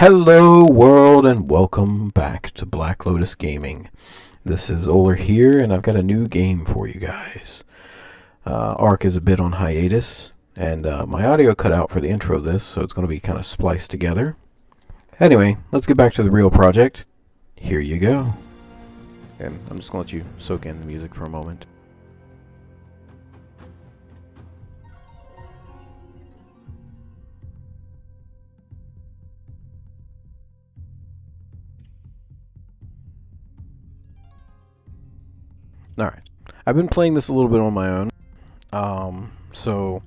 Hello world and welcome back to Black Lotus Gaming. This is Oler here and I've got a new game for you guys. Ark is a bit on hiatus and my audio cut out for the intro of this, so it's going to be kind of spliced together. Anyway, let's get back to the real project. Here you go. And I'm just going to let you soak in the music for a moment. Alright, I've been playing this a little bit on my own, so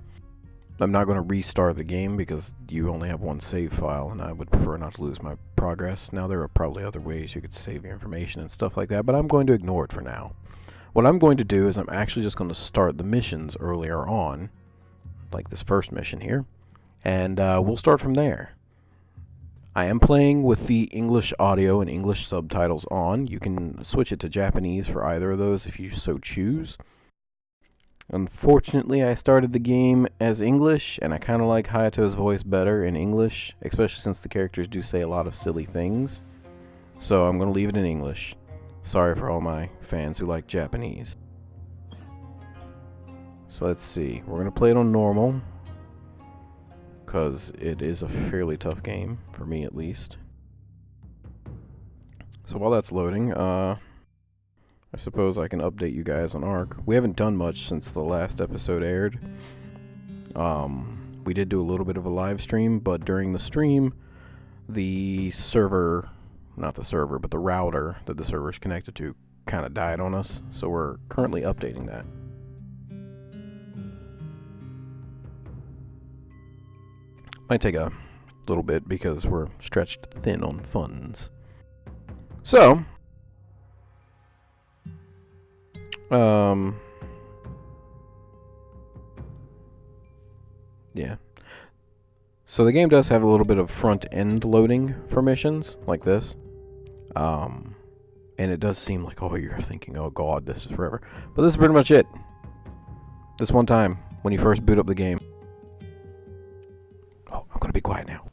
I'm not going to restart the game because you only have one save file and I would prefer not to lose my progress. Now there are probably other ways you could save your information and stuff like that, but I'm going to ignore it for now. What I'm going to do is I'm actually just going to start the missions earlier on, like this first mission here, and we'll start from there. I am playing with the English audio and English subtitles on. You can switch it to Japanese for either of those if you so choose. Unfortunately, I started the game as English, and I kind of like Hayato's voice better in English, especially since the characters do say a lot of silly things. So I'm going to leave it in English. Sorry for all my fans who like Japanese. So let's see. We're going to play it on normal, because it is a fairly tough game, for me at least. So while that's loading, I suppose I can update you guys on Ark. We haven't done much since the last episode aired. We did do a little bit of a live stream, but during the stream, the server, not the server, but the router that the server is connected to kind of died on us, so we're currently updating that. Might take a little bit because we're stretched thin on funds. So, yeah. So the game does have a little bit of front-end loading for missions, like this. And it does seem like, oh, you're thinking, oh god, this is forever. But this is pretty much it. This one time, when you first boot up the game. Oh, I'm gonna be quiet now.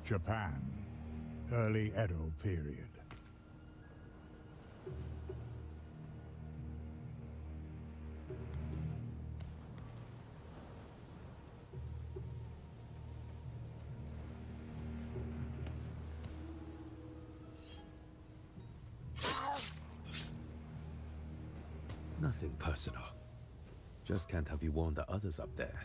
Japan, early Edo period. Nothing personal. Just can't have you warn the others up there.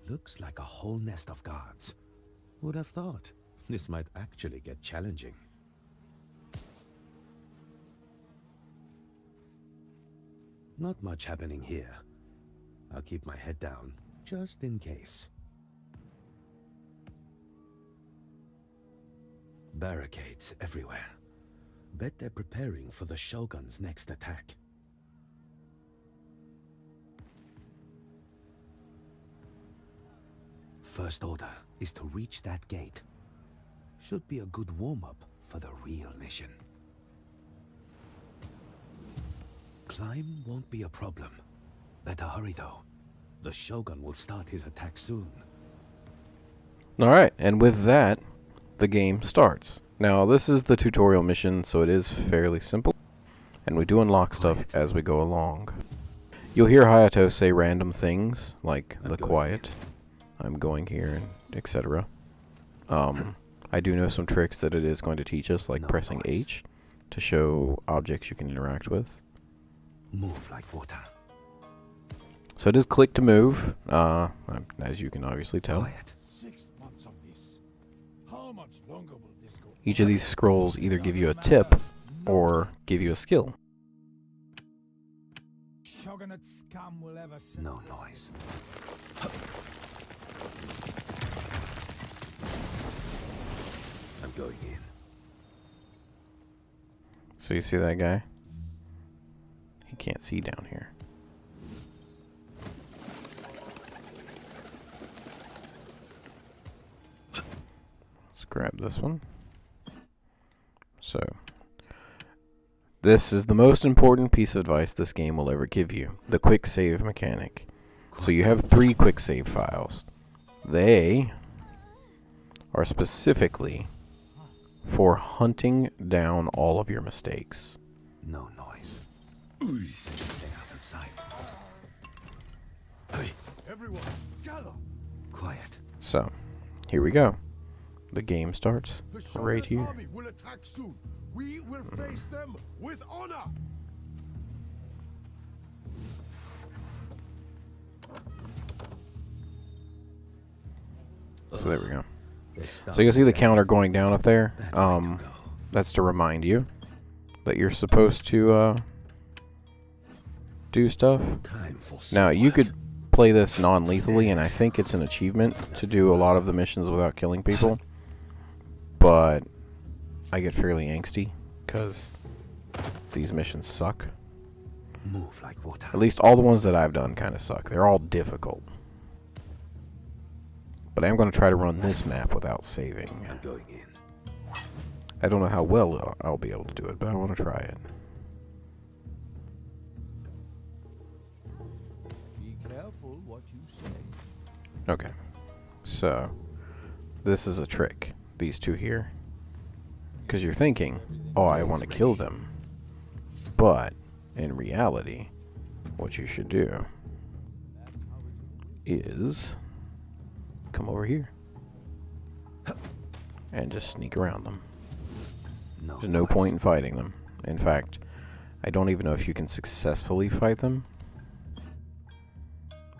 Looks like a whole nest of guards. Would have thought this might actually get challenging. Not much happening here. I'll keep my head down, just in case. Barricades everywhere. Bet they're preparing for the Shogun's next attack. First order is to reach that gate. Should be a good warm-up for the real mission. Climb won't be a problem. Better hurry though. The Shogun will start his attack soon. Alright, and with that, the game starts. Now, this is the tutorial mission, so it is fairly simple. And we do unlock stuff as we go along. You'll hear Hayato say random things, like the quiet. I'm going here, and etc. I do know some tricks that it is going to teach us, like pressing H to show objects you can interact with. Move like water. So it is click to move, as you can obviously tell. Quiet. 6 months of this. How much longer will this go? Each of these scrolls either give you a tip or give you a skill. Shogunate scum will ever say. No noise. I'm going in. So you see that guy? He can't see down here. Let's grab this one. So This is the most important piece of advice this game will ever give you. The quick save mechanic. So you have 3 quick save files. They are specifically for hunting down all of your mistakes. No noise. Stay out of sight. Hey, Everyone, gather. quiet. So, here we go. The game starts The Shogun right here. army will attack soon. We will face them with honor. So there we go. They So you can see the stopped counter going down up there. Bad way to go. That's to remind you that you're supposed to do stuff. Time for Now, you some could play this non-lethally, and I think it's an achievement to do a lot of the missions without killing people. But I get fairly angsty because these missions suck. move like water. At least all the ones that I've done kind of suck. They're all difficult. But I am going to try to run this map without saving. I'm going in. I don't know how well I'll be able to do it, but I want to try it. Be careful what you say. Okay. So, this is a trick. These two here. Because you're thinking, oh, I want to kill them. But, in reality, what you should do is come over here and just sneak around them. There's no point in fighting them. In fact, I don't even know if you can successfully fight them.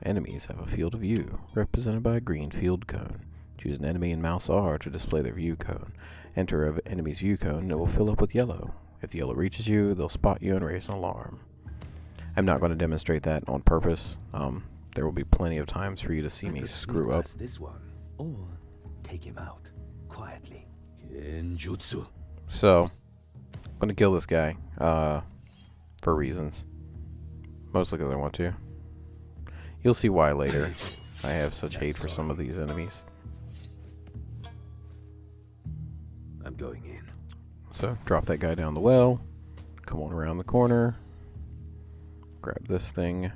Enemies have a field of view, represented by a green field cone. Choose an enemy and mouse R to display their view cone. Enter an enemy's view cone and it will fill up with yellow. If the yellow reaches you, they'll spot you and raise an alarm. I'm not going to demonstrate that on purpose. There will be plenty of times for you to see me screw up. This one, or take him out quietly. Genjutsu. So, I'm going to kill this guy for reasons. Mostly because I want to. You'll see why later. I have such hate for some of these enemies. I'm going in. So, drop that guy down the well. Come on around the corner. Grab this thing.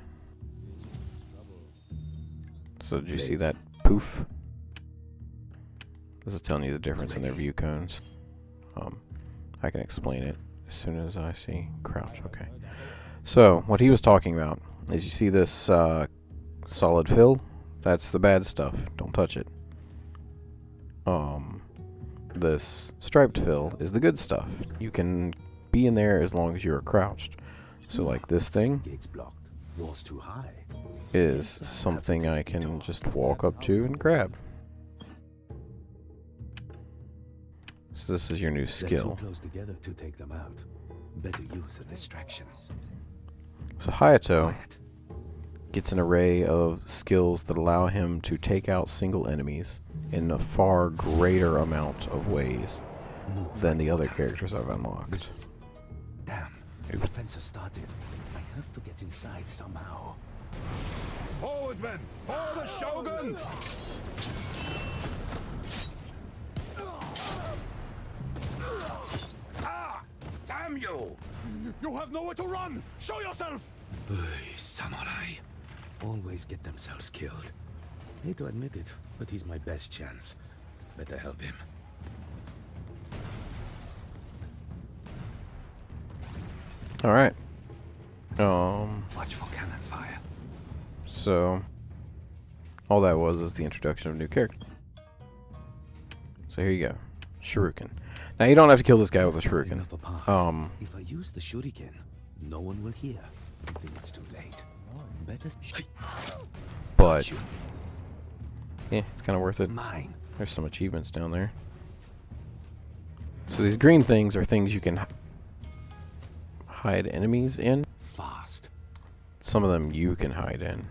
So, did you see that poof? This is telling you the difference in their view cones. I can explain it as soon as I see crouch. Okay. So, what he was talking about is you see this solid fill? That's the bad stuff. Don't touch it. This striped fill is the good stuff. You can be in there as long as you're crouched. So like this thing Gates blocked. Walls too high. is something I can just walk up to and grab. So this is your new They're skill. too close together to take them out. Better use a distraction. So Hayato Quiet. gets an array of skills that allow him to take out single enemies in a far greater amount of ways Move than like the other water. characters I've unlocked. Damn. The fence has started. I have to get inside somehow. Forward, men! For the Shogun! Ah! Damn you! You have nowhere to run! Show yourself! Samurai. Always get themselves killed. Hate to admit it, but he's my best chance. Better help him. Alright. Watch for cannon fire. So all that was is the introduction of a new character. So here you go. Shuriken. Now you don't have to kill this guy with a shuriken. Enough apart. If I use the shuriken, no one will hear. I think it's too late. Better. But yeah, it's kind of worth it. Mine. There's some achievements down there. So these green things are things you can hide enemies in. Fast. Some of them you can hide in.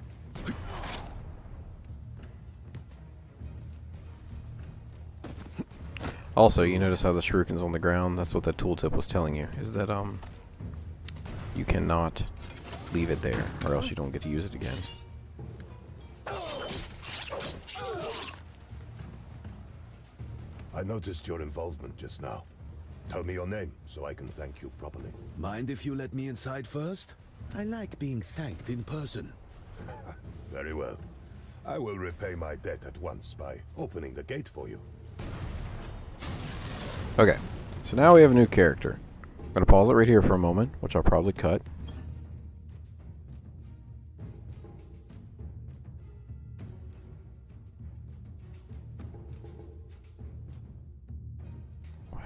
Also, you notice how the shuriken's on the ground? That's what that tooltip was telling you, is that you cannot leave it there, or else you don't get to use it again. I noticed your involvement just now. Tell me your name, so I can thank you properly. Mind if you let me inside first? I like being thanked in person. Very well. I will repay my debt at once by opening the gate for you. Okay, so now we have a new character. I'm going to pause it right here for a moment, which I'll probably cut. Wow.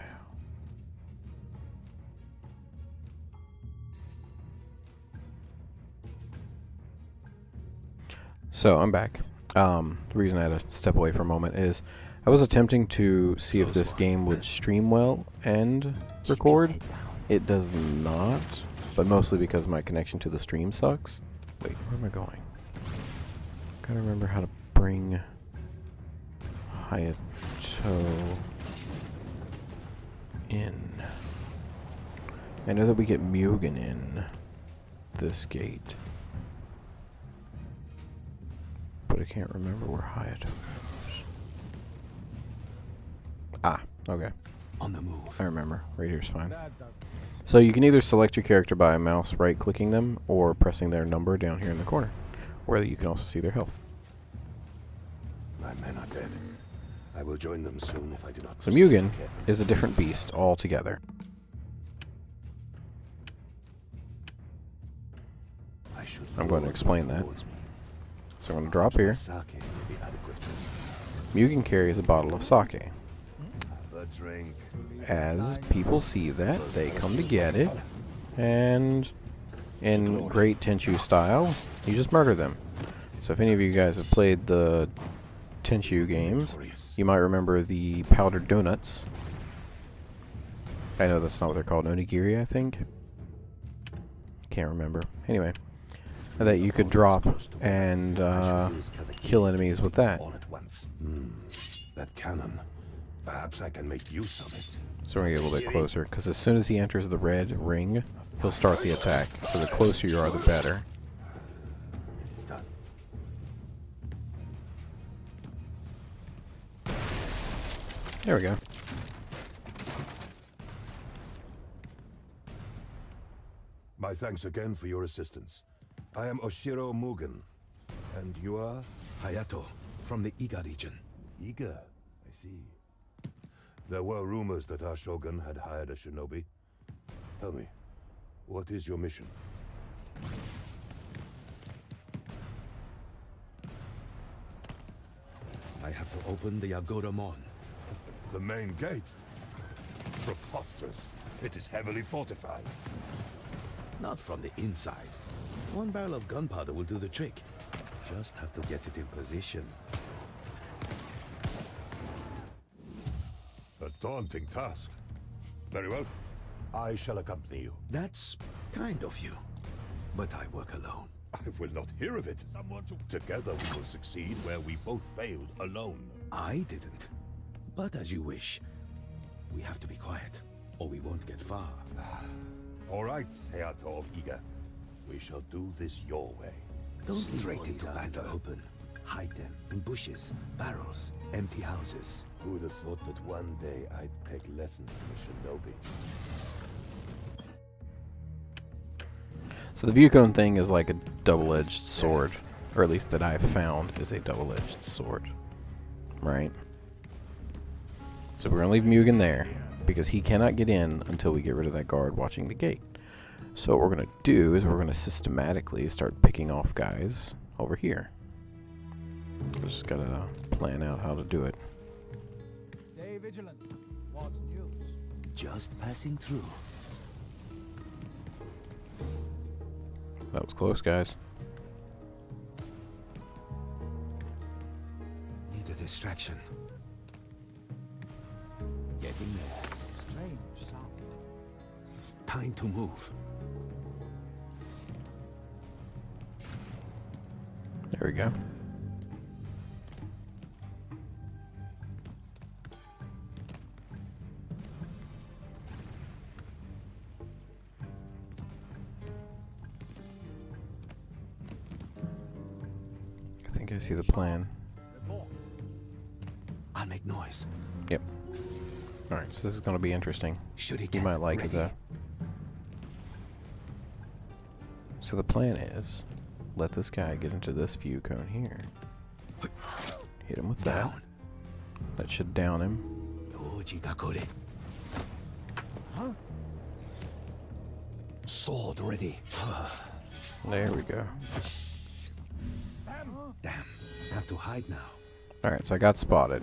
So, I'm back. The reason I had to step away for a moment is I was attempting to see if this game would stream well and record. It does not, but mostly because my connection to the stream sucks. Wait, where am I going? Gotta remember how to bring Hayato in. I know that we get Mugen in this gate, but I can't remember where Hayato goes. Ah, okay. On the move. I remember. Right here's fine. So you can either select your character by mouse right-clicking them or pressing their number down here in the corner, where you can also see their health. My men are dead. I will join them soon if I do not. So Mugen is a different beast altogether. I'm going to explain that. So I'm going to drop here. Mugen carries a bottle of sake. As people see that, they come to get it, and in great Tenchu style, you just murder them. So if any of you guys have played the Tenchu games, you might remember the powdered donuts. I know that's not what they're called, onigiri, I think. Can't remember. Anyway, that you could drop and kill enemies with that. That cannon. Perhaps I can make use of it. So we're going to get a little bit closer, because as soon as he enters the red ring, he'll start the attack. So the closer you are, the better. It is done. There we go. My thanks again for your assistance. I am Oshiro Mugen. And you are? Hayato, from the Iga region. Iga. I see. There were rumors that our Shogun had hired a shinobi. Tell me, what is your mission? I have to open the Agora Mon. The main gate? Preposterous. It is heavily fortified. Not from the inside. One barrel of gunpowder will do the trick. Just have to get it in position. A daunting task. Very well. I shall accompany you. That's kind of you. But I work alone. I will not hear of it. Together we will succeed where we both failed alone. I didn't. But as you wish. We have to be quiet, or we won't get far. All right, Hayato of Iga. We shall do this your way. Don't Straight leave into bodies out in the battle. open. Hide them in bushes, barrels, empty houses. Who would have thought that one day I'd take lessons from a shinobi? So the Viewcone thing is like a double-edged sword, or at least that I've found is a double-edged sword, right? So we're gonna leave Mugen there because he cannot get in until we get rid of that guard watching the gate. So what we're gonna do is we're gonna systematically start picking off guys over here. Just gotta plan out how to do it. Stay vigilant. What's news? Just passing through. That was close, guys. Need a distraction. Getting there. Strange sound. Time to move. There we go. I think I see the plan. Report. I'll make noise. Yep. Alright, so this is going to be interesting. You might like that. So the plan is, let this guy get into this view cone here. Hit him with that. That should down him. Sword ready. There we go. Damn. Have to hide now. Alright, so I got spotted.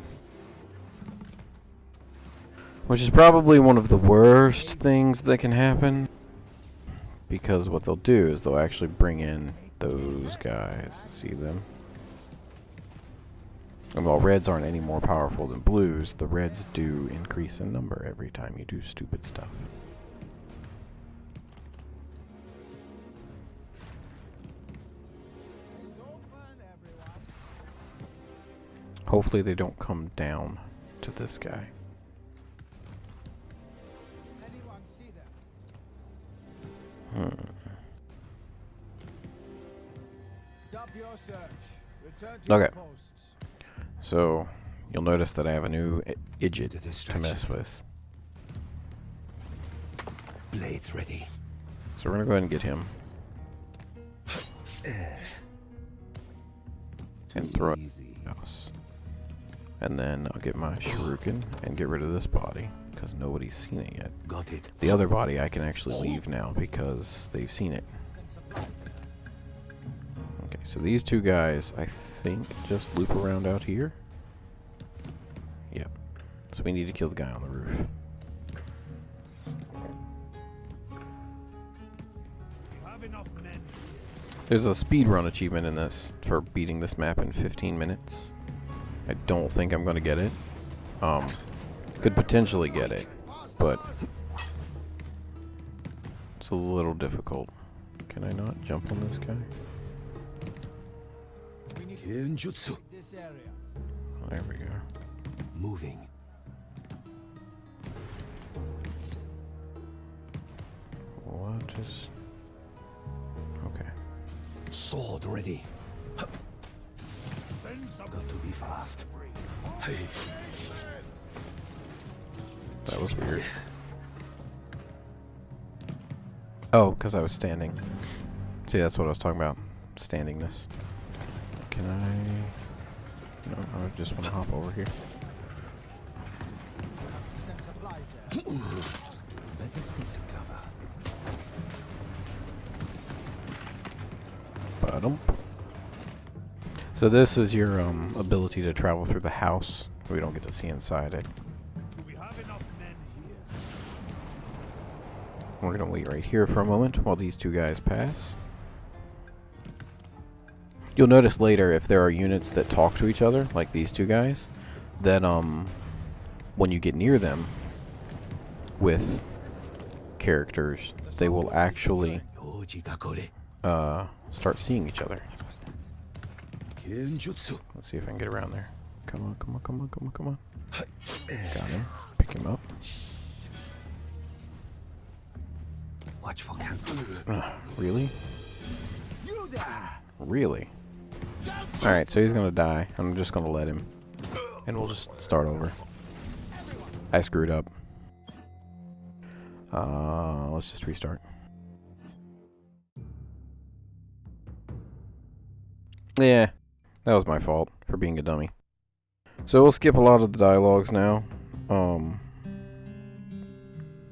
Which is probably one of the worst things that can happen. Because what they'll do is they'll actually bring in those guys. See them? And while reds aren't any more powerful than blues, the reds do increase in number every time you do stupid stuff. Hopefully they don't come down to this guy. Anyone see them? Stop your search. Return to Okay. your posts. So, you'll notice that I have a new idjit to mess with. Blades ready. So we're going to go ahead and get him. And throw it Easy. in the house. And then I'll get my shuriken and get rid of this body, because nobody's seen it yet. Got it. The other body I can actually leave now because they've seen it. Okay, so these two guys, I think, just loop around out here. Yep. So we need to kill the guy on the roof. There's a speedrun achievement in this for beating this map in 15 minutes. I don't think I'm going to get it. Could potentially get it, but it's a little difficult. Can I not jump on this guy? We need to Kenjutsu. this area. Oh, there we go. Moving. What is... Okay. Sword ready. Got to be fast. Hey. That was weird. Oh, because I was standing. See, that's what I was talking about. Standingness. Can I... No, I just want to hop over here. Must send supplies there. Better stick to cover. Ba-dum. So this is your ability to travel through the house. We don't get to see inside it. Do we have enough men here? We're gonna wait right here for a moment while these two guys pass. You'll notice later if there are units that talk to each other, like these two guys, that when you get near them with characters, they will actually start seeing each other. Kenjutsu. Let's see if I can get around there. Come on, come on, come on, come on, come on. Got him. Pick him up. Watch for counter. Really? You there! Really? Alright, so he's gonna die. I'm just gonna let him. And we'll just start over. I screwed up. Let's just restart. Yeah, that was my fault for being a dummy. So we'll skip a lot of the dialogues now.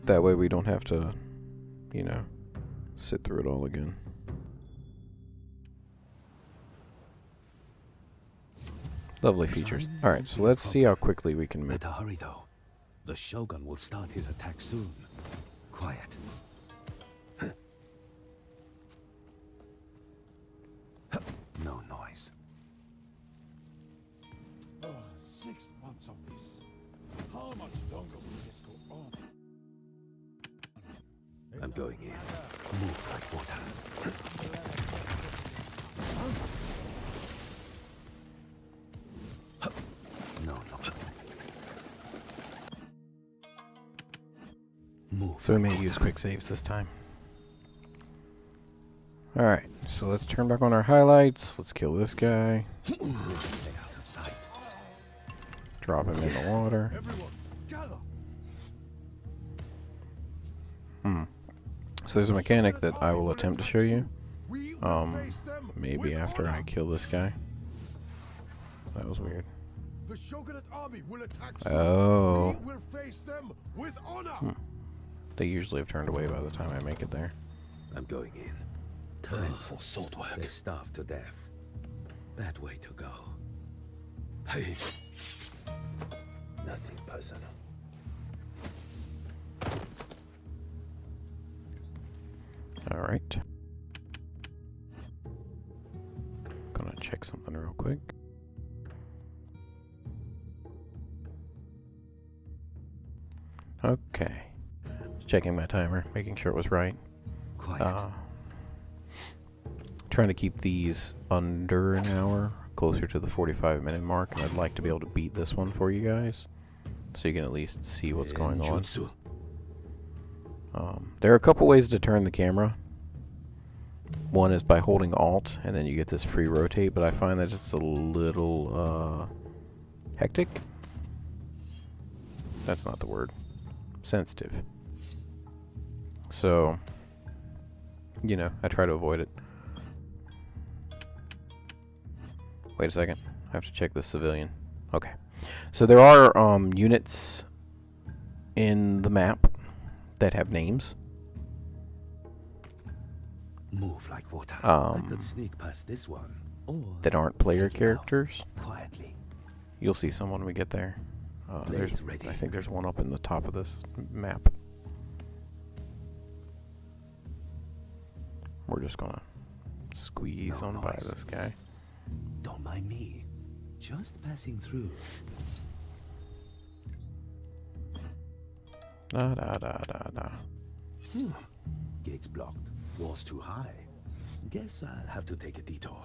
That way we don't have to, you know, sit through it all again. Lovely features. Alright, so let's see how quickly we can move. Better hurry though. The Shogun will start his attack soon. Quiet. No noise. 6 months of this. How much longer will this go on? I'm going in. Move like water. No, no. Move. So we may use quick saves this time. Alright, so let's turn back on our highlights. Let's kill this guy. Stay out of sight. Drop him in the water. Everyone, gather! So there's a mechanic that I will attempt to show you. Maybe after I kill this guy. That was weird. The Shogunate army will attack. Oh. We will face them with honor. They usually have turned away by the time I make it there. I'm going in. Time for sword work. They starve to death. Bad way to go. Hey. Nothing personal. Alright. Gonna check something real quick. Okay. Checking my timer, making sure it was right. Quiet. Trying to keep these under an hour, closer to the 45-minute mark, and I'd like to be able to beat this one for you guys, so you can at least see what's going on. There are a couple ways to turn the camera. One is by holding Alt, and then you get this free rotate, but I find that it's a little hectic. That's not the word. Sensitive. So, you know, I try to avoid it. Wait a second. I have to check the civilian. Okay. So there are units in the map that have names. Move like water. I could sneak past this one, or that aren't player characters. Quietly. You'll see some when we get there. Blades ready. I think there's one up in the top of this map. We're just gonna squeeze on by this guy. Don't mind me. Just passing through. Da da da da da. Gates blocked. Walls too high. Guess I'll have to take a detour.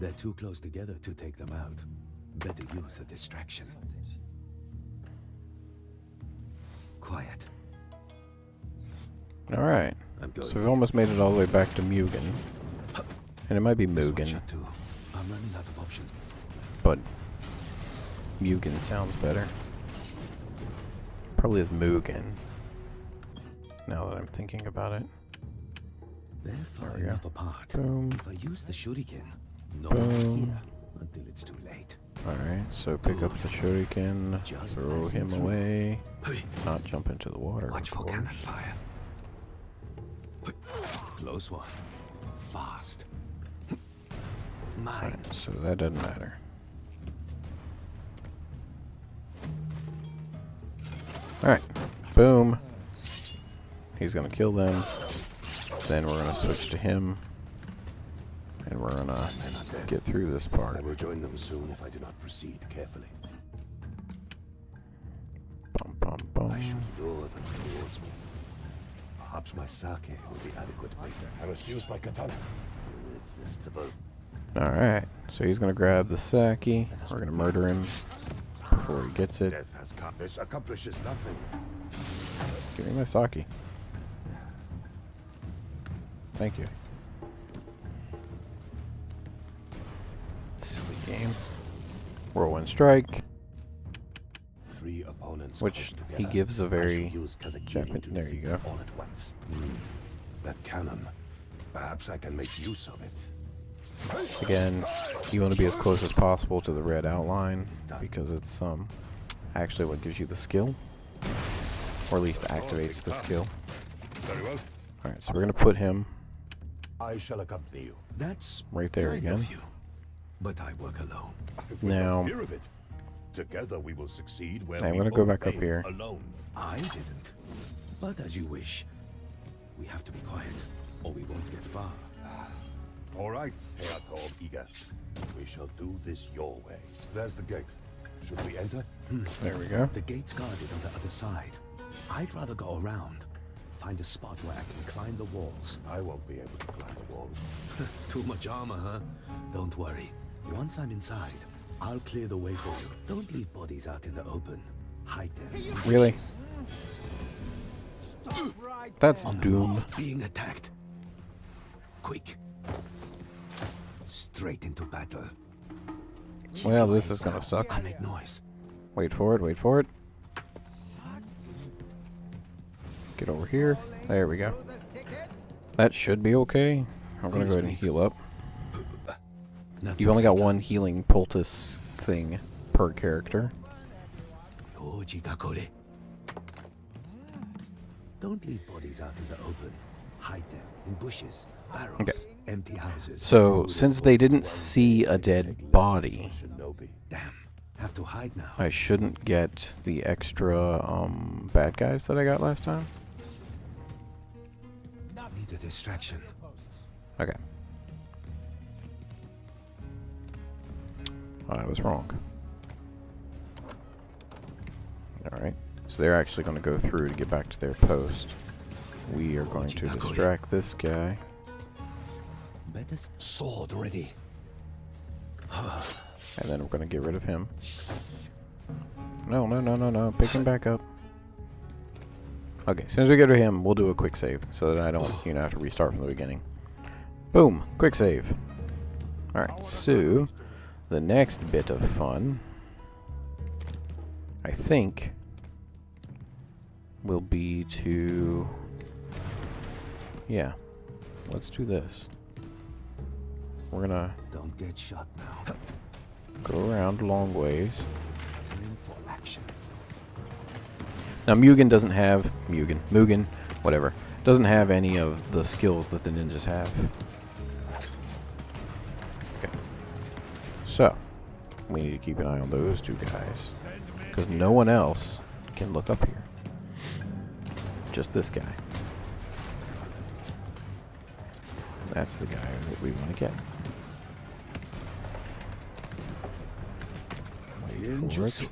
They're too close together to take them out. Better use a distraction. Quiet. Alright. So we've almost made it all the way back to Mugen. And it might be Mugen, I'm running out of options. but Mugen sounds better. Probably is Mugen, now that I'm thinking about it. They're far enough apart. Boom. If I use the shuriken, no Boom. one's here until it's too late. Alright, so pick up the shuriken, Just throw passing him through. away, Hey, not jump into the water, watch of for course. cannon fire. Close one. Fast. Mine. Alright, so that doesn't matter. Alright, boom. He's gonna kill them. Then we're gonna switch to him. And we're gonna get through this part. I will join them soon if I do not proceed carefully. Bum, bum, bum. I should lure them towards me. Perhaps my sake will be adequate bait. I must use my katana. Irresistible. Alright, so he's gonna grab the sake. We're gonna murder him before he gets it. Death has come. This accomplishes nothing. Give me my sake. Thank you. Silly game. Whirlwind Strike, Three opponents which close together. he gives a I very shall use Kazakiri Japan. to There you defeat go. all at once. That cannon. Perhaps I can make use of it. Again, you want to be as close as possible to the red outline because it's actually what gives you the skill, or at least activates the skill. Very well. All right, so we're gonna put him I shall accompany you. That's right there kind again. of you. But I work alone. I will Now- not hear of it. Together we will succeed where I'm we gonna go both back up fail here. Alone. I didn't. But as you wish. We have to be quiet, or we won't get far. All right, Herr Torbiger. We shall do this your way. There's the gate. Should we enter? There we go. The gate's guarded on the other side. I'd rather go around. Find a spot where I can climb the walls. I won't be able to climb the wall. Too much armor, huh? Don't worry. Once I'm inside, I'll clear the way for you. Don't leave bodies out in the open. Hide them. in Really? bushes. That's On the Doom. move, being attacked. Quick. Straight into battle. Well, this is gonna suck. I make noise. Wait for it, wait for it. get over here. There we go. That should be okay. I'm gonna go ahead and heal up. You've only got one healing poultice thing per character. Don't leave bodies out in the open. Hide them in bushes, barrels, empty houses. So, since they didn't see a dead body, Damn, have to hide now. I shouldn't get the extra bad guys that I got last time. Need a distraction. Okay. I was wrong. Alright. So they're actually going to go through to get back to their post. We are going to distract this guy. Better sword ready. And then we're going to get rid of him. No, no, no, no, no. Pick him back up. Okay, as soon as we get to him, we'll do a quick save so that I don't, have to restart from the beginning. Boom! Quick save. Alright, so the next bit of fun, I think, will be to... Yeah, let's do this. We're gonna Don't get shot now. go around long ways. Time for action. Now Mugen doesn't have Mugen, whatever, doesn't have any of the skills that the ninjas have. Okay. So, we need to keep an eye on those two guys, because no one else can look up here. Just this guy. That's the guy that we want to get. Wait for it.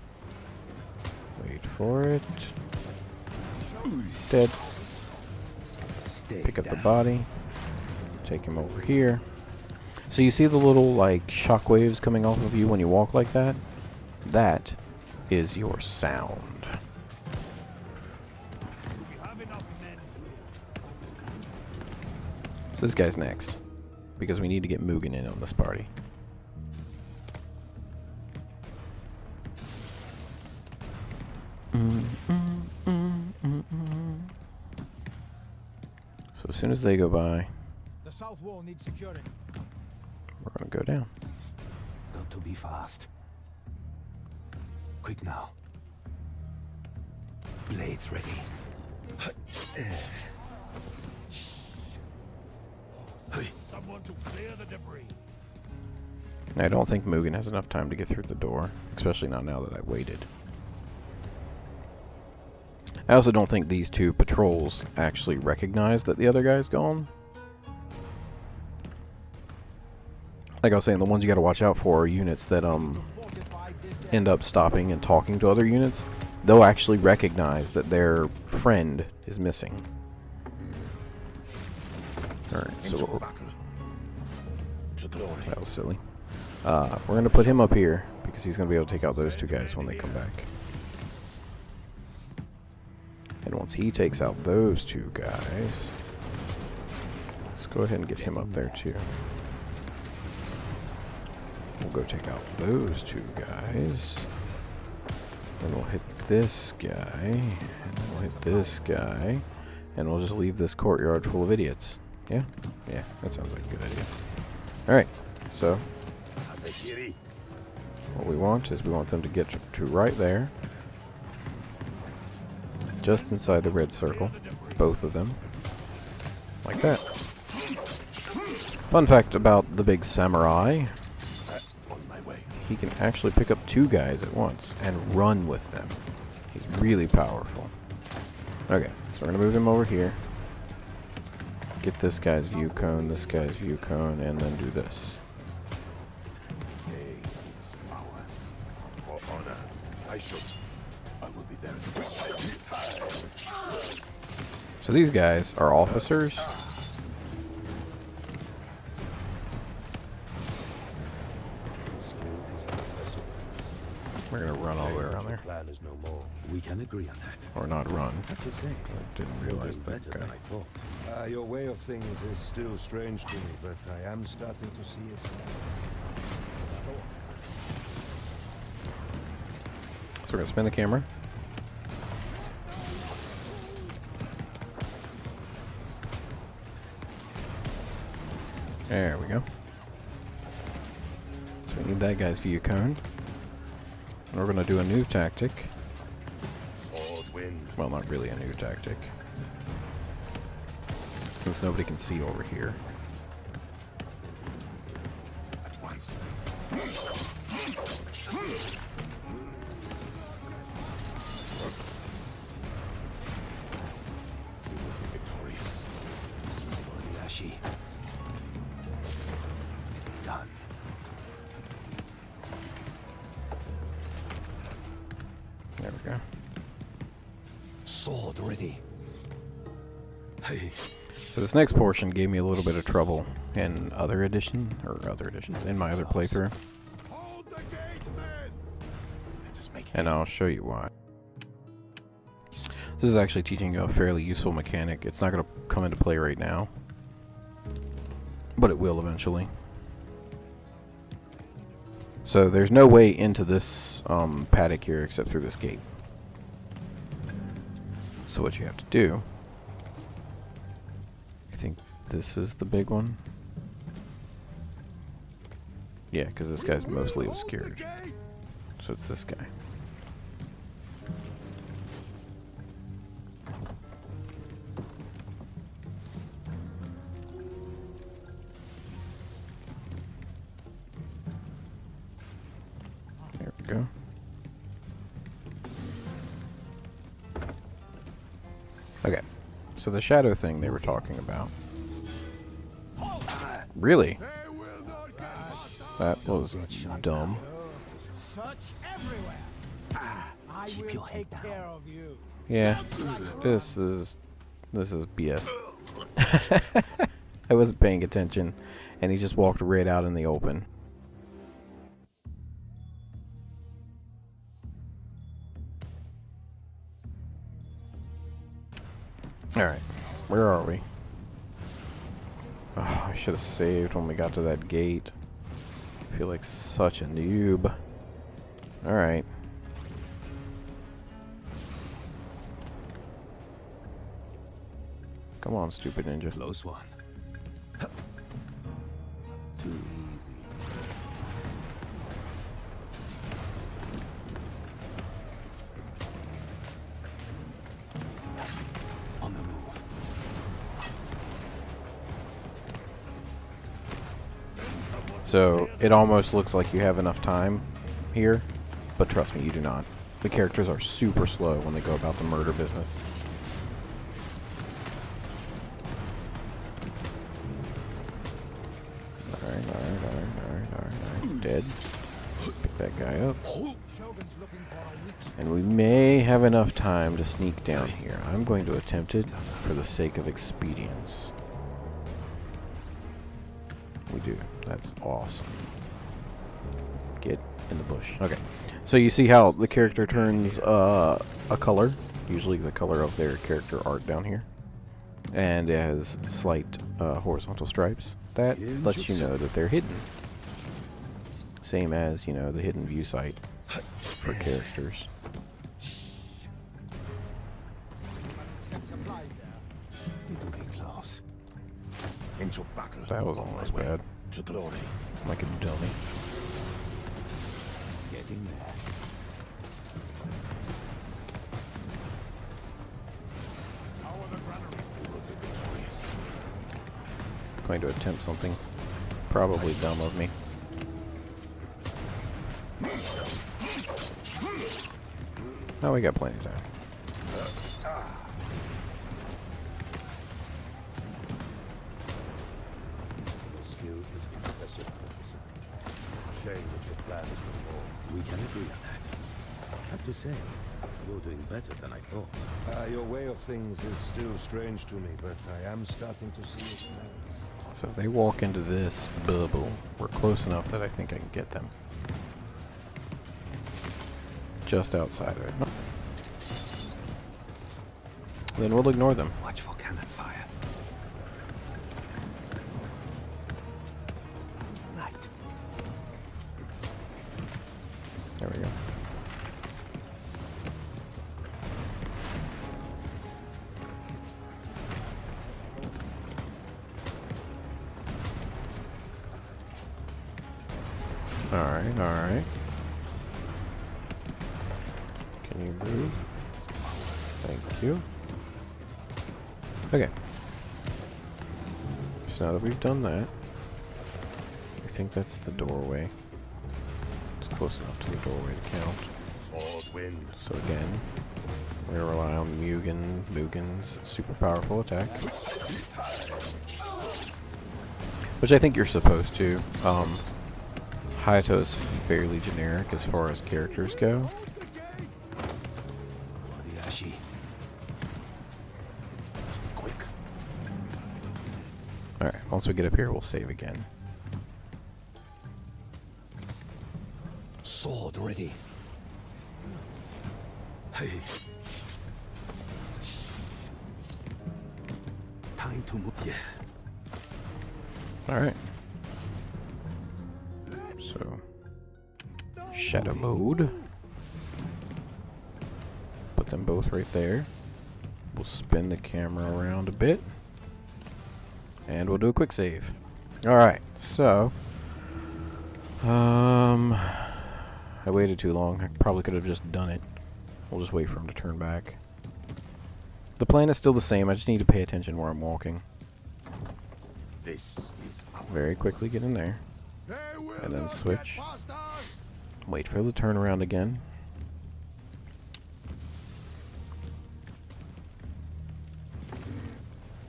Wait for it. Dead. Pick up the body. Take him over here. So you see the little, like, shockwaves coming off of you when you walk like that? That is your sound. So this guy's next, because we need to get Mugen in on this party. So as soon as they go by, The south wall needs securing. we're gonna go down. Got to be fast. Quick now. Blades ready. Someone to clear the debris. I don't think Mugen has enough time to get through the door, especially not now that I waited. I also don't think these two patrols actually recognize that the other guy's gone. Like I was saying, the ones you gotta watch out for are units that end up stopping and talking to other units. They'll actually recognize that their friend is missing. Alright, so that was silly. We're gonna put him up here because he's gonna be able to take out those two guys when they come back. And once he takes out those two guys, let's go ahead and get him up there too. We'll go take out those two guys. Then we'll hit this guy, and then we'll hit this guy, and we'll just leave this courtyard full of idiots. Yeah? Yeah, that sounds like a good idea. Alright, so what we want is we want them to get to right there. Just inside the red circle. Both of them. Like that. Fun fact about the big samurai. He can actually pick up two guys at once and run with them. He's really powerful. Okay, so we're going to move him over here. Get this guy's view cone, this guy's view cone, and then do this. It's ours. For honor, I will be there. So these guys are officers. We're gonna run all the way around there. Plan is no more. We can agree on that. Or not run. I have to say, I didn't realize doing that better guy. than I thought. Your way of things is still strange to me, but I am starting to see its So we're gonna spin the camera. There we go. So we need that guy's view cone. And we're gonna do a new tactic. Sword wind. Well, not really a new tactic. Since nobody can see over here. At once. We will be victorious. Oriyashi. Done. There we go. Sword ready. Hey. So this next portion gave me a little bit of trouble in other editions, in my other playthrough. Hold the gate, men! And I'll show you why. This is actually teaching you a fairly useful mechanic. It's not going to come into play right now, but it will eventually. So there's no way into this paddock here except through this gate. So what you have to do, I think this is the big one. Yeah, because this guy's mostly obscured. So it's this guy. There we go. Okay, so the shadow thing they were talking about. Really? That was dumb. Touch everywhere. I Keep will your head take down. care of you. Yeah, this is BS. I wasn't paying attention, and he just walked right out in the open. Alright, where are we? Oh, I should have saved when we got to that gate. I feel like such a noob. Alright. Come on, stupid ninja. Close one. Too easy. On the move. So, it almost looks like you have enough time here, but trust me, you do not. The characters are super slow when they go about the murder business. Alright. Dead. Pick that guy up. Shogun's looking for a weak And we may have enough time to sneak down here. I'm going to attempt it for the sake of expedience. We do. That's awesome. Get in the bush. Okay. So you see how the character turns a color, usually the color of their character art down here, and it has slight horizontal stripes. That lets you know that they're hidden. Same as, you know, the hidden view site for characters. set supplies there. It'll be close. Into battle. That was on my almost way bad. to glory. Like a dummy. Getting there. We will be victorious. Going to attempt something probably dumb of me. Oh, we got plenty of time. The skill is impressive, Professor. Shame that your plan has been wrong. We can agree on that. I have to say, you're doing better than I thought. Your way of things is still strange to me, but I am starting to see its merits. So if they walk into this bubble, we're close enough that I think I can get them. Just outside of it. Then we'll ignore them. Watch for cannon fire. Right. There we go. Alright, alright. Can you move? Thank you. Okay. So now that we've done that, I think that's the doorway. It's close enough to the doorway to count. Sword wind. So again, we're gonna rely on Mugen's super powerful attack. Which I think you're supposed to. Hayato is fairly generic as far as characters go. Just be quick. Alright, once we get up here, we'll save again. Sword ready. Hey. Time to move. Yeah. Alright. So, shadow mode. Put them both right there. We'll spin the camera around a bit. And we'll do a quick save. Alright, so I waited too long. I probably could have just done it. We'll just wait for him to turn back. The plan is still the same. I just need to pay attention where I'm walking. This is our Very quickly get in there. And then switch. Wait for the turnaround again.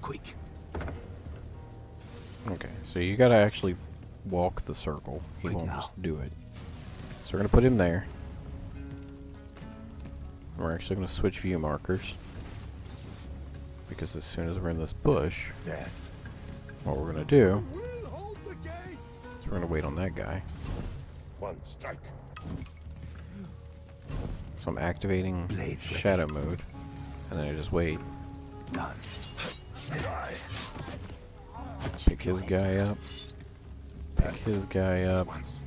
Quick. Okay, so you gotta actually walk the circle. He Right won't now. just do it. So we're gonna put him there. We're actually gonna switch view markers. Because as soon as we're in this bush, death. what we're gonna do We'll hold the gate. is we're gonna wait on that guy. One strike. So I'm activating Blades ready. shadow mode. And then I just wait. Done. Pick his guy up. Pick his guy up. Once.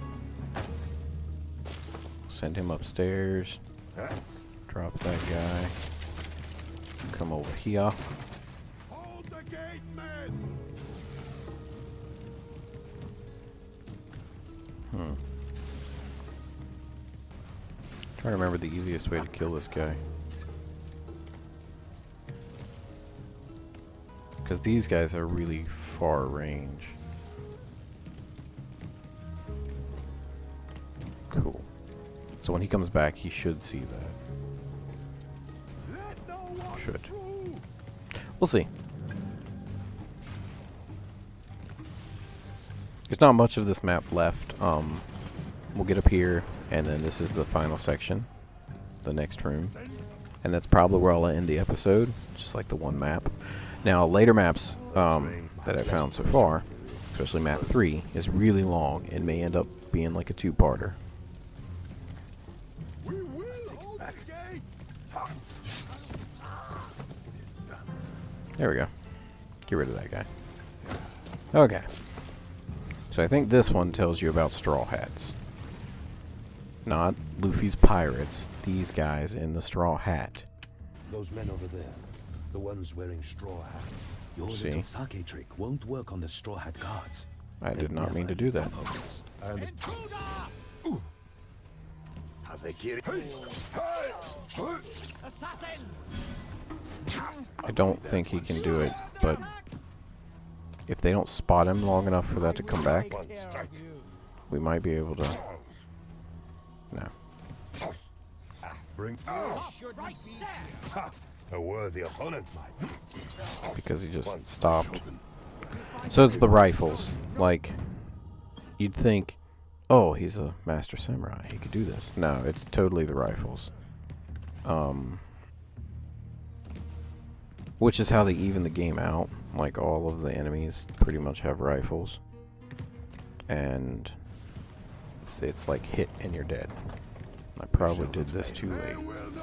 Send him upstairs. Drop that guy. Come over here. Hold the gate, men. Trying to remember the easiest way to kill this guy. Because these guys are really far range. Cool. So when he comes back, he should see that. Let no one Should. through. We'll see. There's not much of this map left. We'll get up here, and then this is the final section. The next room. And that's probably where I'll end the episode. Just like the one map. Now, later maps that I found so far, especially map 3, is really long and may end up being like a two-parter. We will hold the gate. There we go. Get rid of that guy. Okay. So I think this one tells you about Straw Hats. Not Luffy's pirates. These guys in the straw hat. Those men over there. The ones wearing straw hats. Your See? little sake trick won't work on the Straw Hat guards. I They'd did not mean never to do that. leave posts. I understand. Hazekiri. I don't think he can do it, but if they don't spot him long enough for that to come back, One strike. we might be able to... No. Bring. A worthy opponent. Because he just One stopped. Shogun. So it's the rifles. Like, you'd think, oh, he's a master samurai. He could do this. No, it's totally the rifles. Which is how they even the game out. Like, all of the enemies pretty much have rifles. And it's like hit and you're dead. I probably did this too late.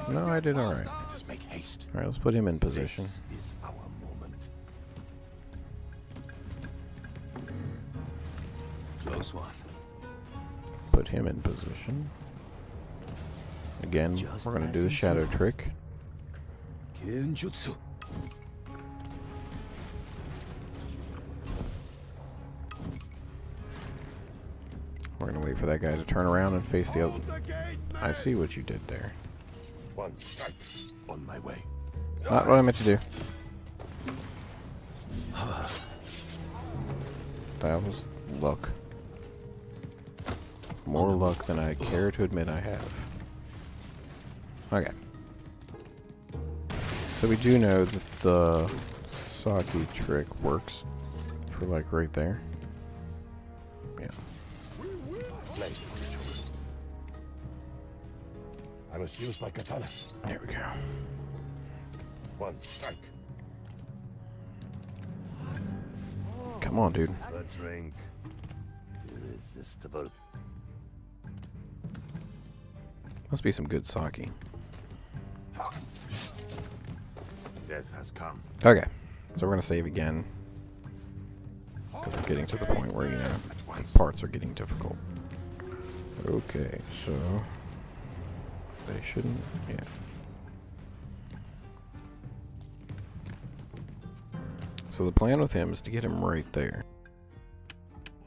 No, I did alright. Just make haste. Alright, let's put him in position. This is our moment. Close one. Put him in position. Again, Just we're going to do the passing shadow through. trick. Kenjutsu. We're gonna wait for that guy to turn around and face the other. Hold the gate, I men! see what you did there. One strike. On my way. Not what I meant to do. That was luck. More luck than I care to admit I have. Okay. So we do know that the sake trick works for like right there. Yeah. Play. I must use my katana. There we go. One strike. Come on, dude. The drink. Irresistible. Must be some good sake. Death has come. Okay. So we're gonna save again. Because we're getting to the point where, you know, parts are getting difficult. Okay, so they shouldn't, yeah. So the plan with him is to get him right there.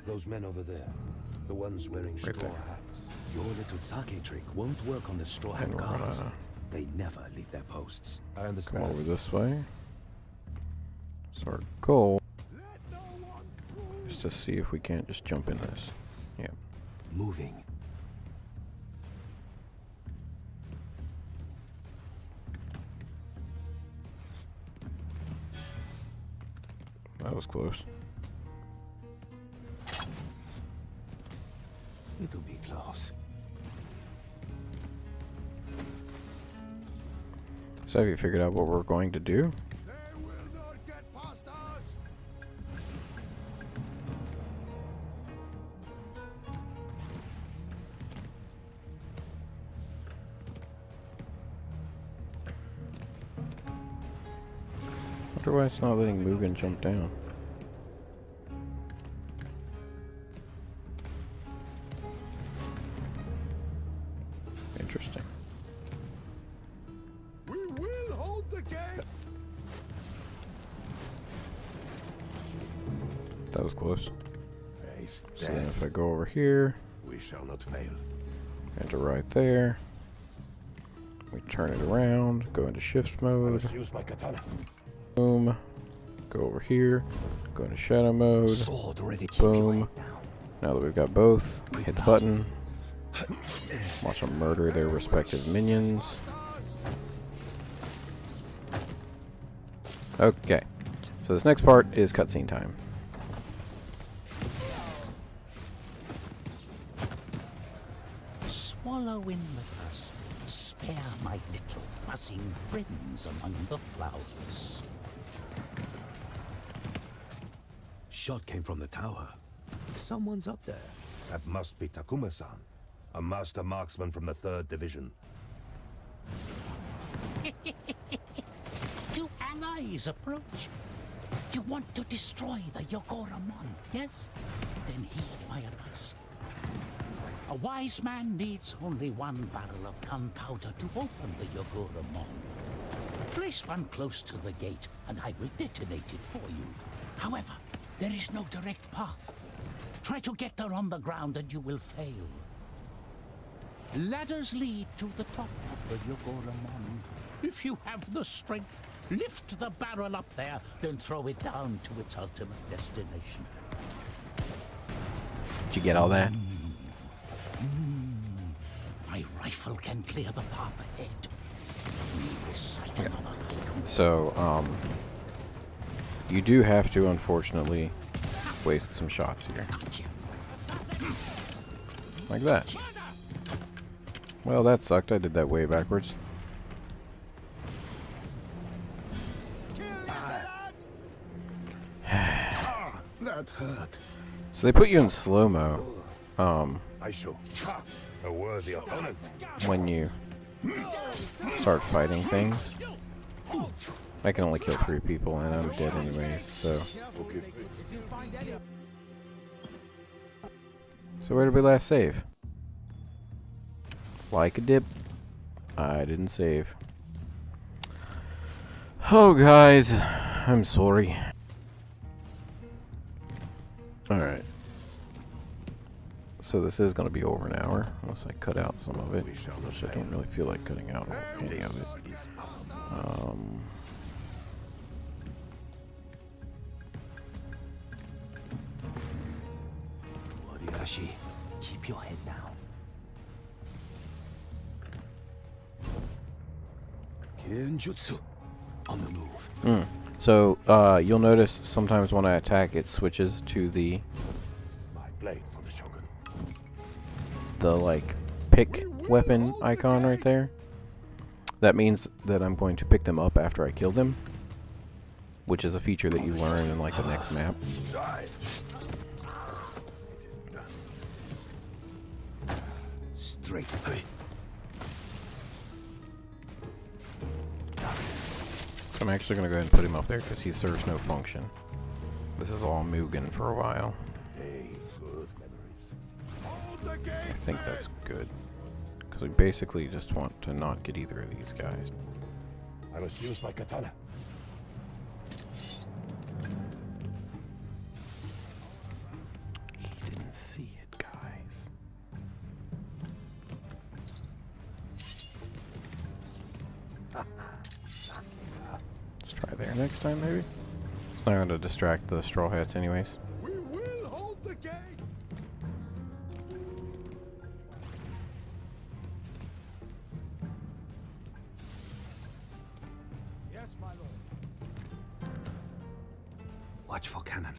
Those men over there, the ones wearing straw there. hats. Your little sake trick won't work on the straw hat And we're guards. gonna They never leave their posts. I come understand. over this way. So our goal is to see if we can't just jump in this. Yeah. Moving. That was close. It'll be close. So have you figured out what we're going to do? They will not get past us. Wonder why it's not letting Mugen jump down. Interesting. We will hold the gate. That was close. Face So then death. if I go over here, We shall not fail. enter right there. We turn it around, go into shift I mode, must use my katana. boom. Go over here, go into shadow mode. Sword ready. Boom. Now that we've got both, hit the button. Watch them murder their respective minions. Okay. So this next part is cutscene time. Swallow in the dust. Spare my little buzzing friends among the flowers. Shot came from the tower. Someone's up there. That must be Takuma-san, a master marksman from the 3rd Division. Two allies approach. You want to destroy the Yogoramon, yes? Then heed my advice. A wise man needs only one barrel of gunpowder to open the Yogoramon. Place one close to the gate, and I will detonate it for you. However, there is no direct path. Try to get there on the ground, and you will fail. Ladders lead to the top of the Yogoramon. If you have the strength, lift the barrel up there, then throw it down to its ultimate destination. Did you get all that? My rifle can clear the path ahead. Let me recite another haiku. So, you do have to, unfortunately, waste some shots here. Gotcha. Like that. Well, that sucked. I did that way backwards. That hurt. So they put you in slow-mo, I show a worthy opponent. when you start fighting things. I can only kill 3 people, and I'm dead anyways, so... So where did we last save? Like a dip. I didn't save. Oh, guys. I'm sorry. Alright. So this is going to be over an hour, unless I cut out some of it, We shall which I fail. don't really feel like cutting out any of it. This is our Wariashi, keep your head down. Kenjutsu. On the move. So, you'll notice sometimes when I attack, it switches to the, my blade for the Shogun. like, pick weapon icon right there. That means that I'm going to pick them up after I kill them, which is a feature that you learn in, like, the next map. Die. It is done. Straight. So I'm actually going to go ahead and put him up there because he serves no function. This is all Mugen for a while. Hey, good memories. I think that's good. Because we basically just want to not get either of these guys. I must use my katana. He didn't see it, guys. Let's try there next time, maybe? It's not going to distract the Straw Hats anyways. We will hold the gate. Yes, my lord. Watch for cannon.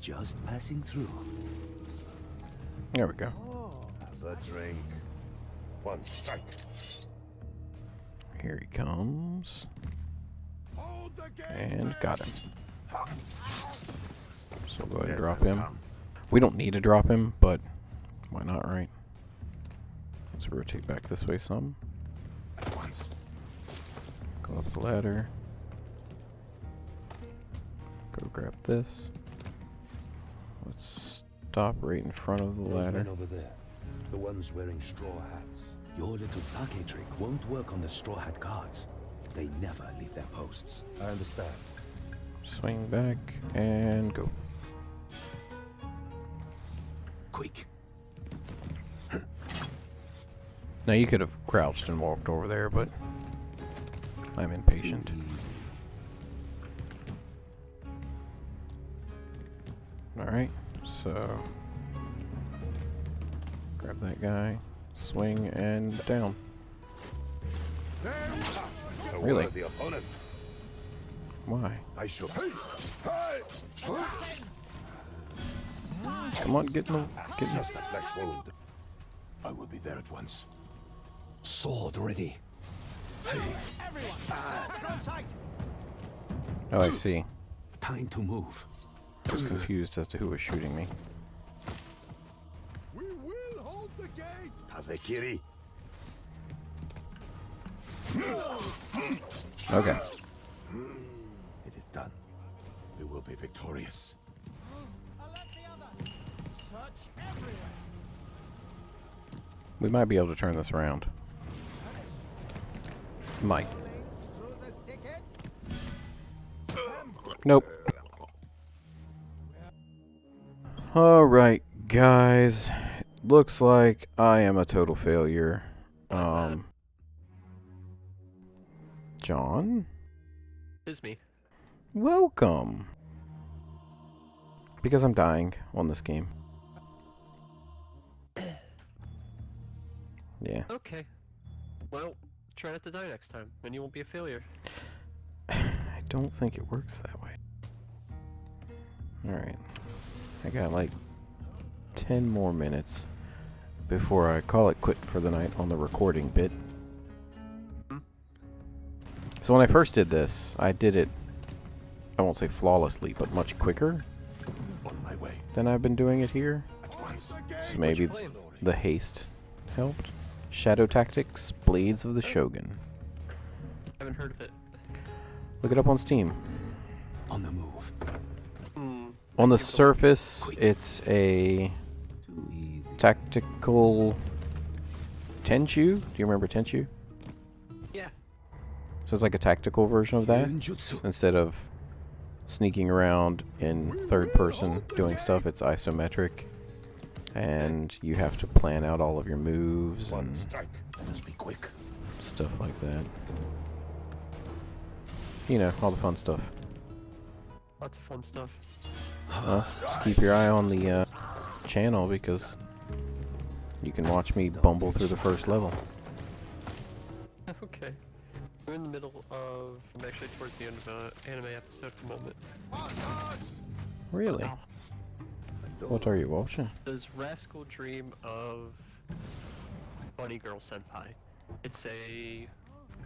Just passing through. There we go. Have a drink. One strike. Here he comes. Hold the gate. And got him. So we'll go ahead and Death drop has him. come. We don't need to drop him, but why not, right? Let's rotate back this way some. At once. Go up the ladder. Go grab this. Let's stop right in front of the Those men ladder. over there. The ones wearing straw hats. Your little sake trick won't work on the Straw Hat guards. They never leave their posts. I understand. Swing back and go. Quick. Now you could have crouched and walked over there, but I'm impatient. Alright, so grab that guy, swing and down. The Really? will of the opponent. Why? I shall. Come on, get in the Just a flesh wound. I will be there at once. Sword ready. Oh, I see. Time to move. I was confused as to who was shooting me. We will hold the gate. Hazekiri. Okay. It is done. We will be victorious. Alert the others. Search everywhere. We might be able to turn this around. Might. Through the thicket. Nope. Alright, guys. Looks like I am a total failure. John? It's me. Welcome. Because I'm dying on this game. Yeah. Okay. Well, try not to die next time, and you won't be a failure. I don't think it works that way. Alright. I got like 10 more minutes before I call it quit for the night on the recording bit. So when I first did this, I did it, I won't say flawlessly, but much quicker On my way. than I've been doing it here. At once. So maybe the haste helped. Shadow Tactics, Blades of the Shogun. Haven't heard of it. Look it up on Steam. On the move. On the surface, it's a Too easy. tactical Tenchu. Do you remember Tenchu? Yeah. So it's like a tactical version of that. Genjutsu. Instead of sneaking around in third person doing stuff, it's isometric. and you have to plan out all of your moves One and strike. Must be quick. stuff like that. You know, all the fun stuff. Lots of fun stuff. Just keep your eye on the channel because you can watch me bumble through the first level. Okay. I'm in the middle of... I'm actually towards the end of an anime episode at the moment. Really? Ow. What are you watching? Does Rascal dream of Bunny Girl Senpai? It's a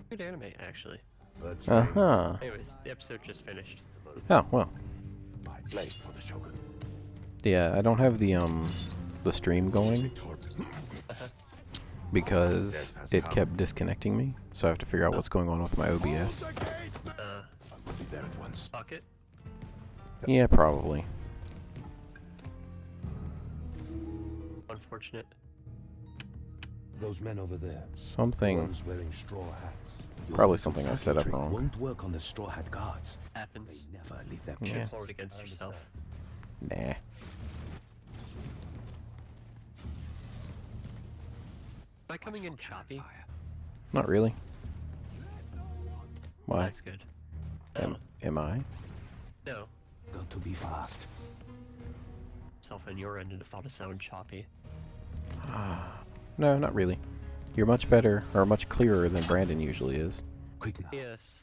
good anime, actually. Let's Uh-huh. Anyways, the episode just finished. Oh, well. My blade for the Shogun. Yeah, I don't have the stream going because it kept disconnecting me. So I have to figure out what's going on with my OBS. I'll be there at once. Pocket? Yeah, probably. Unfortunate. Those men over there. Something, Ones wearing straw hats. probably something I set up Trick wrong. won't work on the straw hat guards. Happens. They never leave their Yeah. posts. Forward against yourself. Nah. Am I coming in choppy? Not really. Why? That's good. Am I? No. Got to be fast. Self on your end and thought it sound choppy. No, not really. You're much better, or much clearer than Brandon usually is. Quick now. Yes.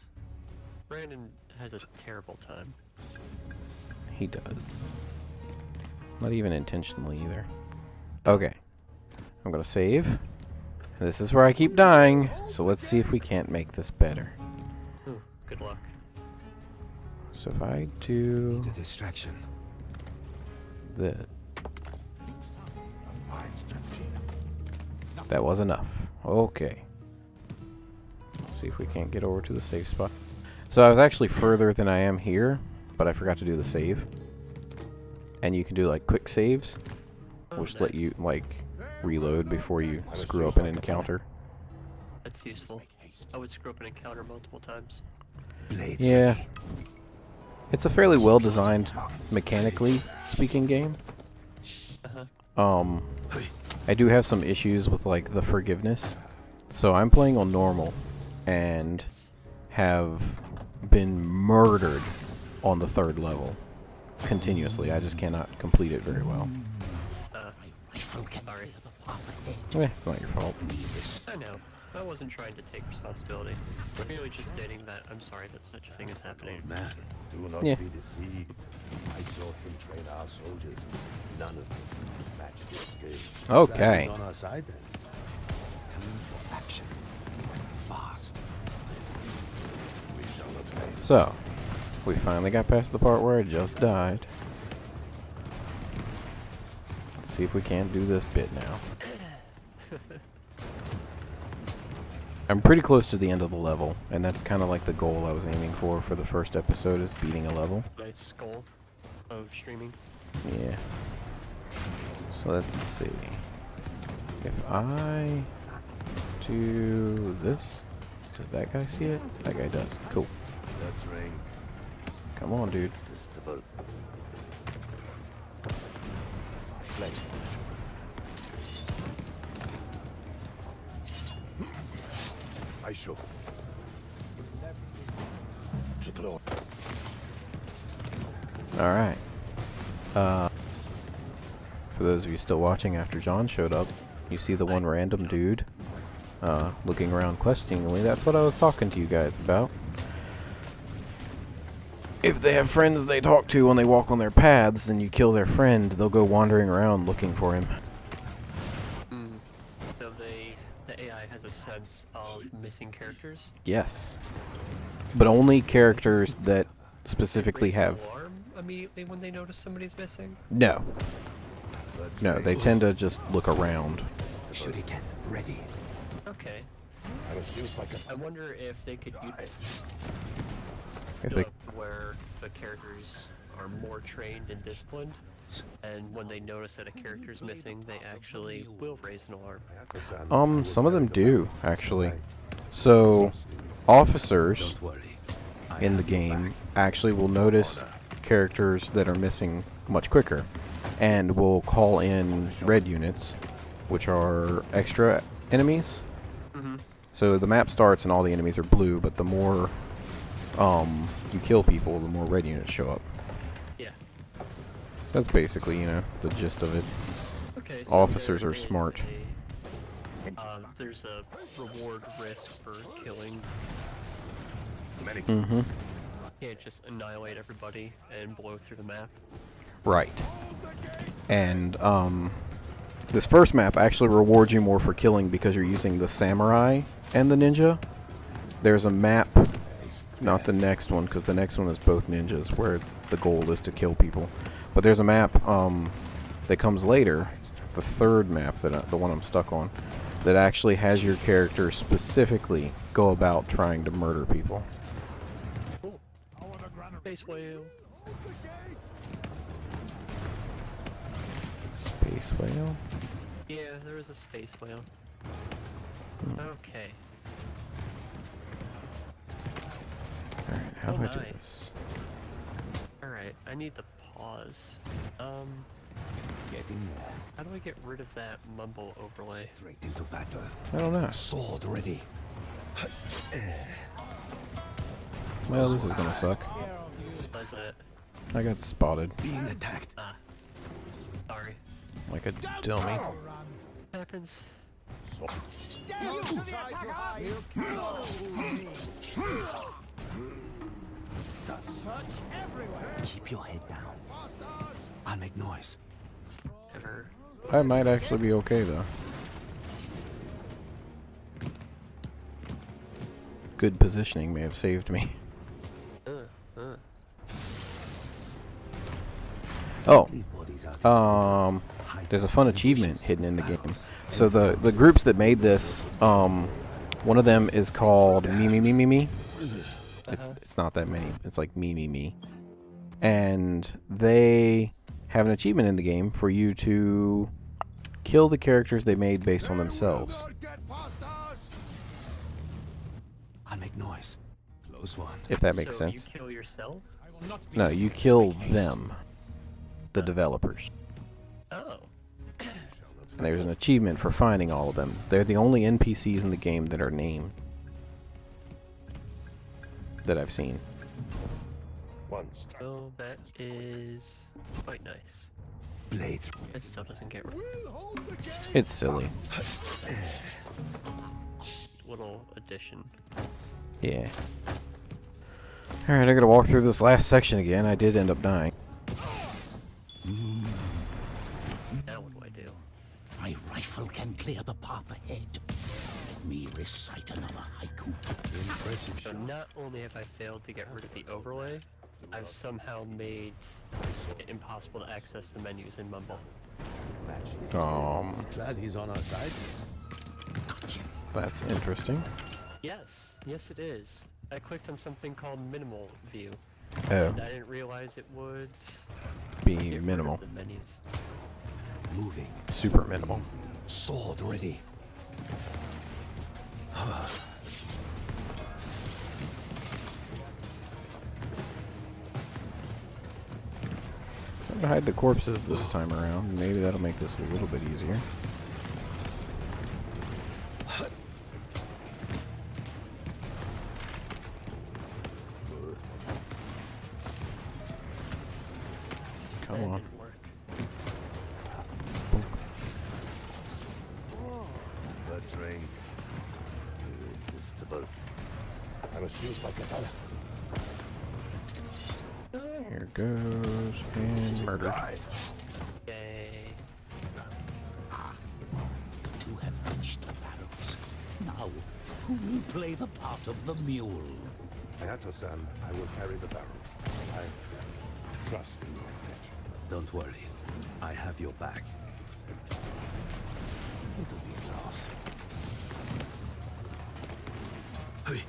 Brandon has a terrible time. He does. Not even intentionally either. Okay. I'm gonna save. This is where I keep dying, so let's see if we can't make this better. Ooh, good luck. So if I do The distraction. this. That was enough. Okay. Let's see if we can't get over to the safe spot. So I was actually further than I am here, but I forgot to do the save. And you can do like quick saves, which let you like reload before you screw up an encounter. That's useful. I would screw up an encounter multiple times. Blades Yeah. ready. It's a fairly well designed, mechanically speaking game. I do have some issues with like the forgiveness. So I'm playing on normal and have been murdered on the 3rd level continuously. I just cannot complete it very well. Sorry. It's not your fault. I know. I wasn't trying to take responsibility. I'm merely just stating that I'm sorry that such a thing is happening. Man, Do not Yeah. be deceived. I saw him train our soldiers. None of them could match his skill. Okay. He's on our side then. Coming for action. Fast. We shall not fail. So, we finally got past the part where I just died. Let's see if we can't do this bit now. I'm pretty close to the end of the level, and that's kind of like the goal I was aiming for the first episode, is beating a level. Nice goal of streaming. Yeah. So let's see. If I do this, does that guy see it? That guy does. Cool. Let's ring. Come on, dude. Festival. Blade for the Shogun. I show. To the Lord. Alright. For those of you still watching after John showed up, you see the one random dude looking around questioningly. That's what I was talking to you guys about. If they have friends they talk to when they walk on their paths and you kill their friend, they'll go wandering around looking for him. So the AI has a sense of missing characters. Yes. But only characters that specifically Raise an have... alarm immediately when they notice somebody's missing. No. Let's No, ring. they tend to just look around. Shuriken, ready. Okay. I was used like I a wonder if they could use If they... where the characters are more trained and disciplined, and when they notice that a character's missing, they actually will raise an alarm. Some of them do, actually. So, officers Don't worry. in the game actually will notice characters that are missing much quicker. and will call in red units, which are extra enemies. So the map starts and all the enemies are blue, but the more you kill people, the more red units show up. Yeah. So that's basically, you know, the gist of it. Okay. So Officers there are is smart. There's a reward risk for killing. Many Mm-hmm. You can't just annihilate everybody and blow through the map. Right. And this first map actually rewards you more for killing because you're using the samurai and the ninja. There's a map, not the next one, because the next one is both ninjas, where the goal is to kill people. But there's a map that comes later, the third map, the one I'm stuck on, that actually has your character specifically go about trying to murder people. Cool. Space whale. Space whale? Yeah, there is a space whale. Okay. Alright, how do I do nice. this? Alright, I need to pause. Getting there. How do I get rid of that mumble overlay? Straight into battle. I don't know. Sword ready. Well, this is gonna suck. That's it. I got spotted Being attacked. Sorry. like a dummy. Happens. Keep your head down. I'll make noise. Ever. I might actually be okay though. Good positioning may have saved me. Oh, These bodies are there's a fun achievement hidden in the game. So the groups that made this, one of them is called Me Me Me Me Me. It's not that many. It's like Me Me Me, and they have an achievement in the game for you to kill the characters they made based on themselves. I'll make noise. Close one. If that makes So sense. you kill yourself? No, you kill them, the developers. Oh. And there's an achievement for finding all of them. They're the only NPCs in the game that are named that I've seen. One strike. So that is quite nice. Blades. It still doesn't get It's silly. little addition. Yeah. Alright, I gotta walk through this last section again. I did end up dying. Now what do I do? My rifle can clear the path ahead. Let me recite another haiku. Impressive. So not only have I failed to get rid of the overlay, I've somehow made it impossible to access the menus in Mumble. Glad he's on our side. That's interesting. Yes it is. I clicked on something called minimal view. Oh, And I didn't realize it would be get rid of minimal. the menus. Moving. Super minimal. Sword ready. Time to hide the corpses this time around. Maybe that'll make this a little bit easier. Come That on. didn't work. Let's ring. Irresistible. I must use my katana. Here goes and murder. Yay. To have reached the barrels. Now, who will play the part of the mule? Hayato-san, I will carry the barrel. I trust in your protection. Don't worry. I have your back. It'll be a loss. Hey.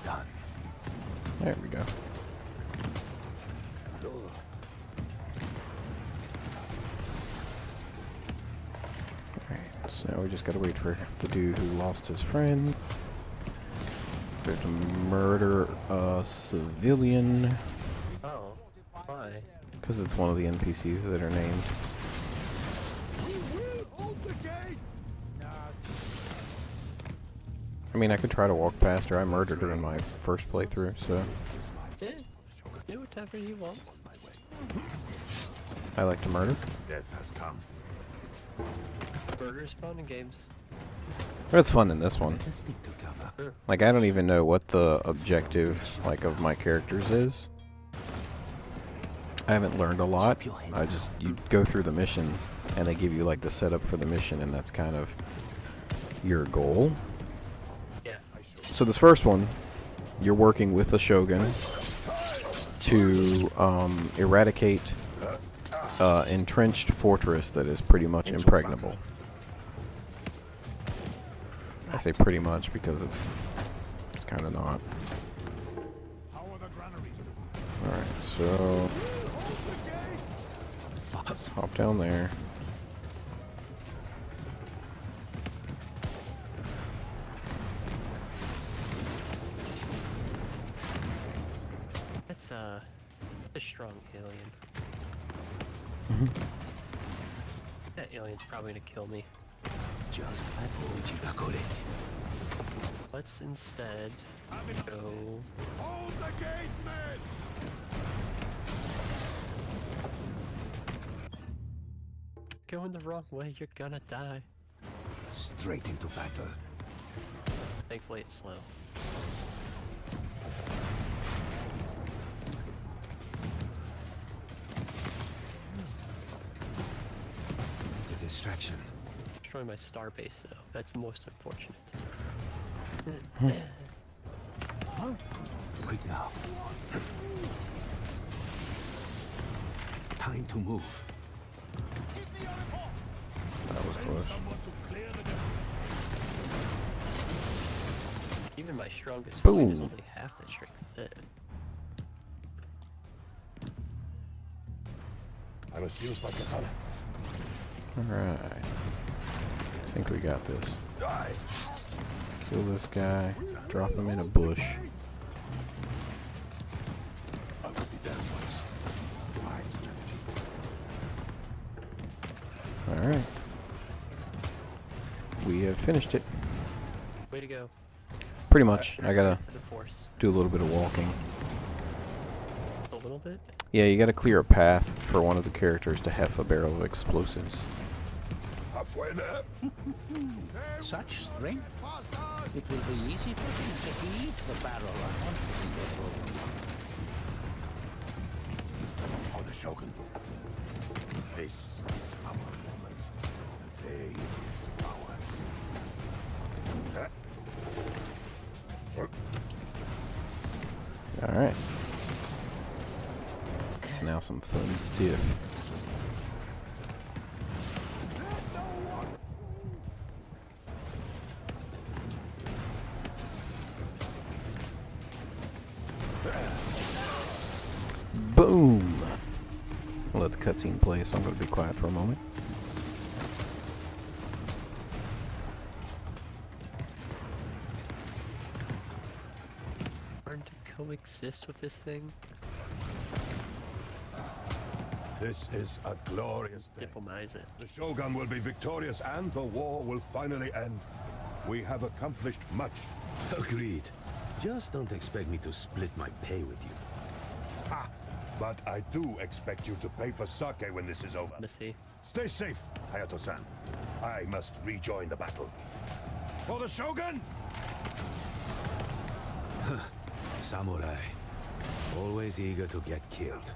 Done. There we go. Alright, so now we just gotta wait for the dude who lost his friend. To murder a civilian. Oh, why? Because it's one of the NPCs that are named. We will hold the gate! I mean, I could try to walk past her. I murdered her in my first playthrough, so Yeah. Do whatever you want. I like to murder. Death has come. Burgers fun in games. It's fun in this one. Let's stick to cover. Like, I don't even know what the objective, like, of my characters is. I haven't learned a lot. You go through the missions, and they give you, like, the setup for the mission, and that's kind of your goal. Yeah. So this first one, you're working with the Shogun to eradicate entrenched fortress that is pretty much impregnable. I say pretty much because it's kind of not. Alright, so let's hop down there. That's a strong alien. That alien's probably gonna kill me. Just like Let's instead go. Hold the gate, men! Going the wrong way, you're gonna die. straight into battle. Thankfully, it's slow. The distraction. Destroy my star base, though. That's most unfortunate. Quick now. Time to move. That was close. Even my strongest point is Boom. only half the strength of it. I must use my katana. Alright. I think we got this. Die! Kill this guy. Drop him in a bush. I will be there once. Wise strategy. Alright. We have finished it. Way to go. Pretty much. I gotta To the force. do a little bit of walking. A little bit? Yeah, you gotta clear a path for one of the characters to hef a barrel of explosives. Halfway there. Such strength. It will be easy for him to heat the barrel once he gets over. Oh, the Shogun. This is our moment. The day is ours. Alright. So now some fun stuff. Boom! I'll let the cutscene play, so I'm going to be quiet for a moment. Learn to coexist with this thing. This is a glorious day. Diplomize it. The Shogun will be victorious and the war will finally end. We have accomplished much. Agreed. Just don't expect me to split my pay with you. Ha! But I do expect you to pay for sake when this is over. Missy. Stay safe, Hayato-san. I must rejoin the battle. For the Shogun! Samurai. Always eager to get killed.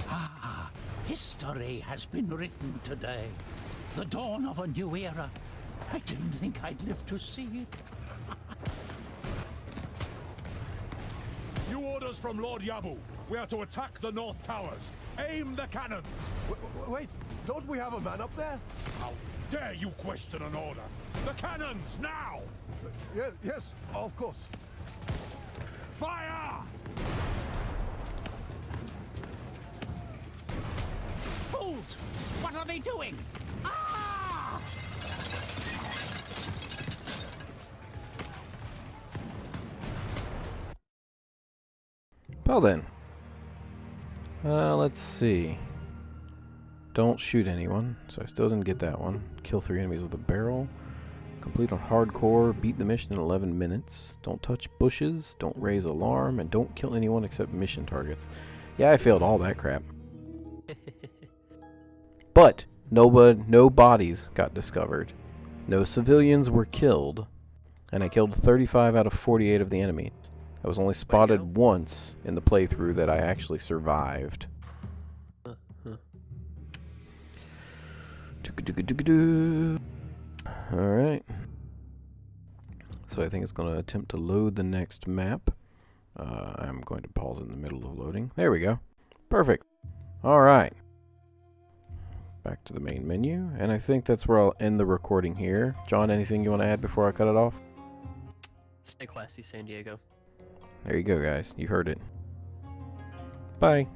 Ah, history has been written today. The dawn of a new era. I didn't think I'd live to see it. New orders from Lord Yabu. We are to attack the North Towers. Aim the cannons. Wait, don't we have a man up there? How dare you question an order? The cannons, now! Yes, of course. Fire! Fools! What are they doing? Ah! Well then. Let's see. Don't shoot anyone, so I still didn't get that one. Kill 3 enemies with a barrel. Complete on hardcore. Beat the mission in 11 minutes. Don't touch bushes. Don't raise alarm. And don't kill anyone except mission targets. Yeah, I failed all that crap. But no bodies got discovered. No civilians were killed. And I killed 35 out of 48 of the enemies. I was only spotted once in the playthrough that I actually survived. Alright. So I think it's going to attempt to load the next map. I'm going to pause in the middle of loading. There we go. Perfect. Alright. Back to the main menu. And I think that's where I'll end the recording here. John, anything you want to add before I cut it off? Stay classy, San Diego. There you go, guys. You heard it. Bye.